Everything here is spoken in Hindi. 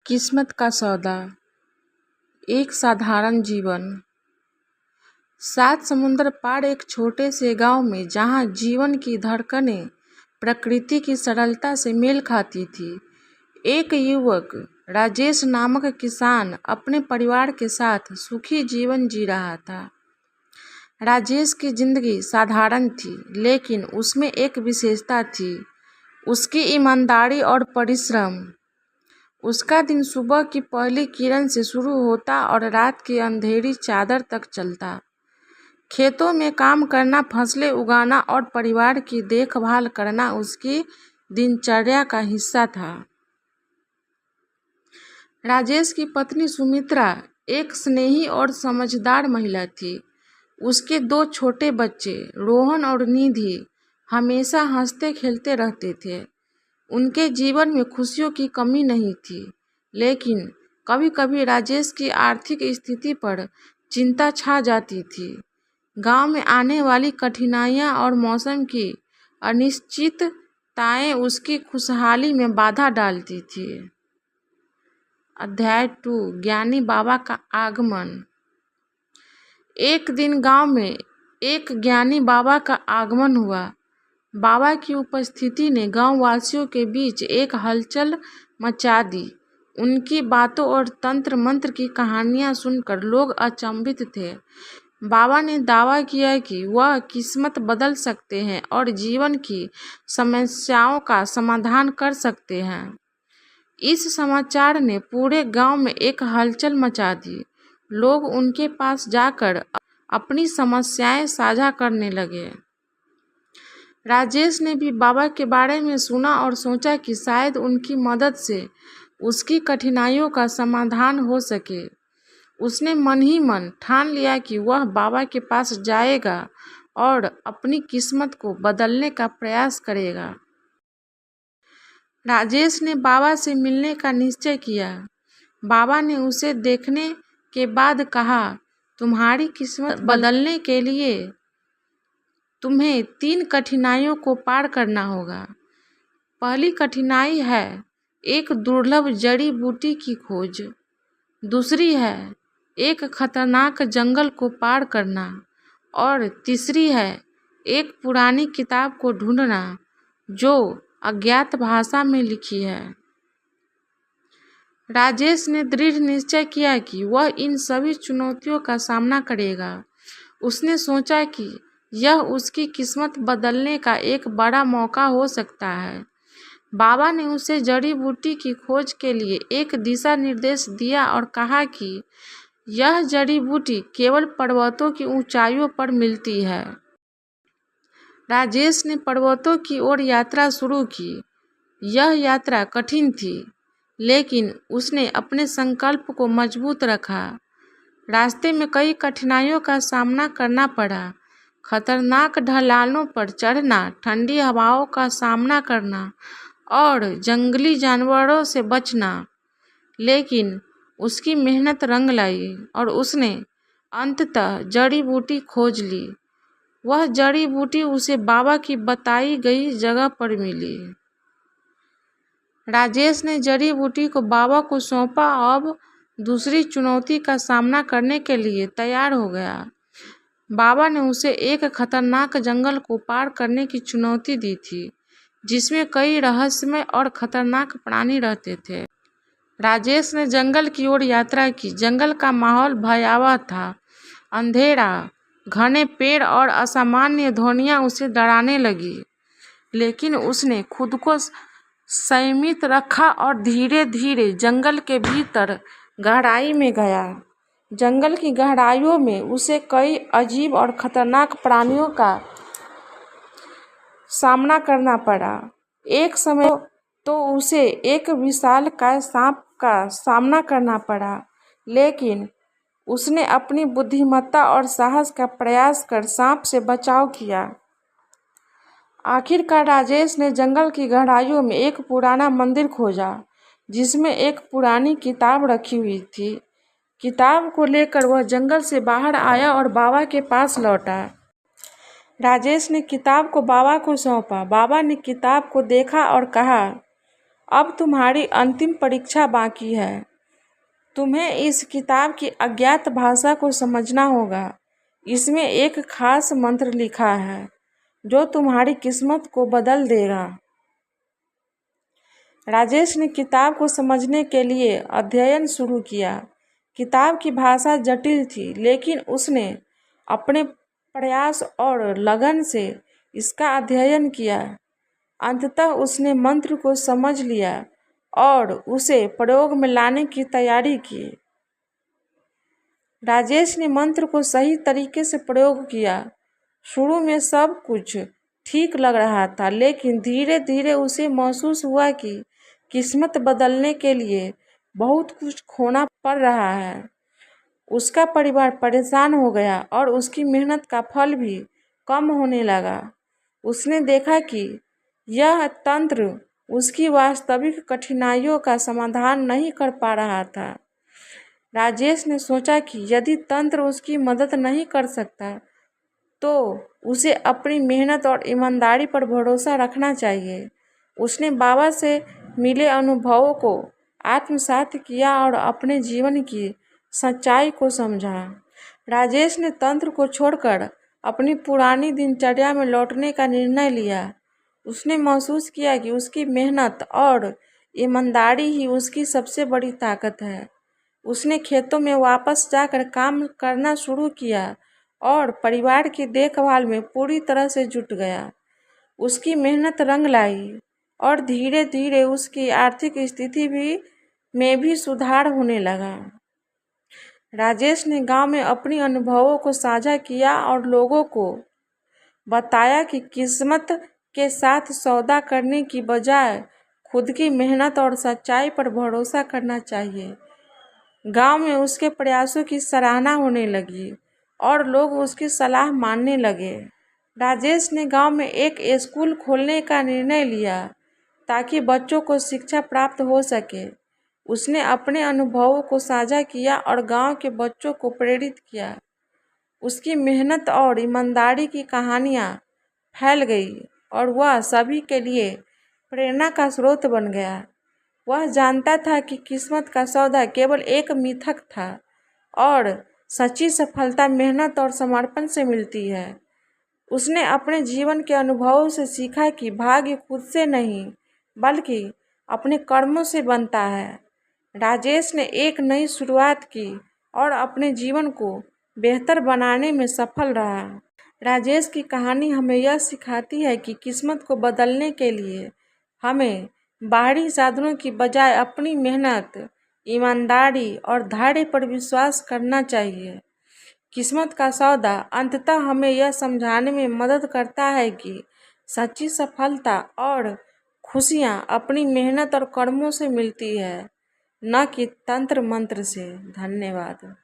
किस्मत का सौदा। एक साधारण जीवन। 7 समुंदर पार एक छोटे से गांव में, जहां जीवन की धड़कनें प्रकृति की सरलता से मेल खाती थी, एक युवक राजेश नामक किसान अपने परिवार के साथ सुखी जीवन जी रहा था। राजेश की जिंदगी साधारण थी, लेकिन उसमें एक विशेषता थी, उसकी ईमानदारी और परिश्रम। उसका दिन सुबह की पहली किरण से शुरू होता और रात की अंधेरी चादर तक चलता। खेतों में काम करना, फसलें उगाना और परिवार की देखभाल करना उसकी दिनचर्या का हिस्सा था। राजेश की पत्नी सुमित्रा एक स्नेही और समझदार महिला थी। उसके 2 छोटे बच्चे रोहन और निधि हमेशा हंसते खेलते रहते थे। उनके जीवन में खुशियों की कमी नहीं थी, लेकिन कभी कभी राजेश की आर्थिक स्थिति पर चिंता छा जाती थी। गांव में आने वाली कठिनाइयां और मौसम की अनिश्चितताएं उसकी खुशहाली में बाधा डालती थी। अध्याय 2। ज्ञानी बाबा का आगमन। एक दिन गांव में एक ज्ञानी बाबा का आगमन हुआ। बाबा की उपस्थिति ने गांव वासियों के बीच एक हलचल मचा दी। उनकी बातों और तंत्र मंत्र की कहानियां सुनकर लोग अचंभित थे। बाबा ने दावा किया कि वह किस्मत बदल सकते हैं और जीवन की समस्याओं का समाधान कर सकते हैं। इस समाचार ने पूरे गांव में एक हलचल मचा दी। लोग उनके पास जाकर अपनी समस्याएं साझा करने लगे। राजेश ने भी बाबा के बारे में सुना और सोचा कि शायद उनकी मदद से उसकी कठिनाइयों का समाधान हो सके। उसने मन ही मन ठान लिया कि वह बाबा के पास जाएगा और अपनी किस्मत को बदलने का प्रयास करेगा। राजेश ने बाबा से मिलने का निश्चय किया। बाबा ने उसे देखने के बाद कहा, तुम्हारी किस्मत बदलने के लिए तुम्हें 3 कठिनाइयों को पार करना होगा। पहली कठिनाई है एक दुर्लभ जड़ी बूटी की खोज। दूसरी है एक खतरनाक जंगल को पार करना। और तीसरी है एक पुरानी किताब को ढूंढना जो अज्ञात भाषा में लिखी है। राजेश ने दृढ़ निश्चय किया कि वह इन सभी चुनौतियों का सामना करेगा। उसने सोचा कि यह उसकी किस्मत बदलने का एक बड़ा मौका हो सकता है। बाबा ने उसे जड़ी बूटी की खोज के लिए एक दिशा निर्देश दिया और कहा कि यह जड़ी बूटी केवल पर्वतों की ऊंचाइयों पर मिलती है। राजेश ने पर्वतों की ओर यात्रा शुरू की। यह यात्रा कठिन थी, लेकिन उसने अपने संकल्प को मजबूत रखा। रास्ते में कई कठिनाइयों का सामना करना पड़ा। खतरनाक ढलानों पर चढ़ना, ठंडी हवाओं का सामना करना और जंगली जानवरों से बचना। लेकिन उसकी मेहनत रंग लाई और उसने अंततः जड़ी बूटी खोज ली। वह जड़ी बूटी उसे बाबा की बताई गई जगह पर मिली। राजेश ने जड़ी बूटी को बाबा को सौंपा। अब दूसरी चुनौती का सामना करने के लिए तैयार हो गया। बाबा ने उसे एक खतरनाक जंगल को पार करने की चुनौती दी थी, जिसमें कई रहस्यमय और खतरनाक प्राणी रहते थे। राजेश ने जंगल की ओर यात्रा की। जंगल का माहौल भयावह था। अंधेरा, घने पेड़ और असामान्य ध्वनियां उसे डराने लगी, लेकिन उसने खुद को संयमित रखा और धीरे धीरे जंगल के भीतर गहराई में गया। जंगल की गहराइयों में उसे कई अजीब और खतरनाक प्राणियों का सामना करना पड़ा। एक समय तो उसे एक विशालकाय सांप का सामना करना पड़ा, लेकिन उसने अपनी बुद्धिमत्ता और साहस का प्रयास कर सांप से बचाव किया। आखिरकार राजेश ने जंगल की गहराइयों में एक पुराना मंदिर खोजा, जिसमें एक पुरानी किताब रखी हुई थी। किताब को लेकर वह जंगल से बाहर आया और बाबा के पास लौटा। राजेश ने किताब को बाबा को सौंपा। बाबा ने किताब को देखा और कहा, अब तुम्हारी अंतिम परीक्षा बाकी है। तुम्हें इस किताब की अज्ञात भाषा को समझना होगा। इसमें एक खास मंत्र लिखा है जो तुम्हारी किस्मत को बदल देगा। राजेश ने किताब को समझने के लिए अध्ययन शुरू किया। किताब की भाषा जटिल थी, लेकिन उसने अपने प्रयास और लगन से इसका अध्ययन किया। अंततः उसने मंत्र को समझ लिया और उसे प्रयोग में लाने की तैयारी की। राजेश ने मंत्र को सही तरीके से प्रयोग किया। शुरू में सब कुछ ठीक लग रहा था, लेकिन धीरे धीरे उसे महसूस हुआ कि किस्मत बदलने के लिए बहुत कुछ खोना पड़ रहा है। उसका परिवार परेशान हो गया और उसकी मेहनत का फल भी कम होने लगा। उसने देखा कि यह तंत्र उसकी वास्तविक कठिनाइयों का समाधान नहीं कर पा रहा था। राजेश ने सोचा कि यदि तंत्र उसकी मदद नहीं कर सकता तो उसे अपनी मेहनत और ईमानदारी पर भरोसा रखना चाहिए। उसने बाबा से मिले अनुभवों को आत्मसात किया और अपने जीवन की सच्चाई को समझा। राजेश ने तंत्र को छोड़कर अपनी पुरानी दिनचर्या में लौटने का निर्णय लिया। उसने महसूस किया कि उसकी मेहनत और ईमानदारी ही उसकी सबसे बड़ी ताकत है। उसने खेतों में वापस जाकर काम करना शुरू किया और परिवार की देखभाल में पूरी तरह से जुट गया। उसकी मेहनत रंग लाई और धीरे धीरे उसकी आर्थिक स्थिति में भी सुधार होने लगा। राजेश ने गांव में अपनी अनुभवों को साझा किया और लोगों को बताया कि किस्मत के साथ सौदा करने की बजाय खुद की मेहनत और सच्चाई पर भरोसा करना चाहिए। गांव में उसके प्रयासों की सराहना होने लगी और लोग उसकी सलाह मानने लगे। राजेश ने गांव में एक स्कूल खोलने का निर्णय लिया ताकि बच्चों को शिक्षा प्राप्त हो सके। उसने अपने अनुभवों को साझा किया और गांव के बच्चों को प्रेरित किया। उसकी मेहनत और ईमानदारी की कहानियाँ फैल गई और वह सभी के लिए प्रेरणा का स्रोत बन गया। वह जानता था कि किस्मत का सौदा केवल एक मिथक था और सच्ची सफलता मेहनत और समर्पण से मिलती है। उसने अपने जीवन के अनुभवों से सीखा कि भाग्य खुद से नहीं बल्कि अपने कर्मों से बनता है। राजेश ने एक नई शुरुआत की और अपने जीवन को बेहतर बनाने में सफल रहा। राजेश की कहानी हमें यह सिखाती है कि किस्मत को बदलने के लिए हमें बाहरी साधनों की बजाय अपनी मेहनत, ईमानदारी और धैर्य पर विश्वास करना चाहिए। किस्मत का सौदा अंततः हमें यह समझाने में मदद करता है कि सच्ची सफलता और खुशियाँ अपनी मेहनत और कर्मों से मिलती है, न कि तंत्र मंत्र से। धन्यवाद।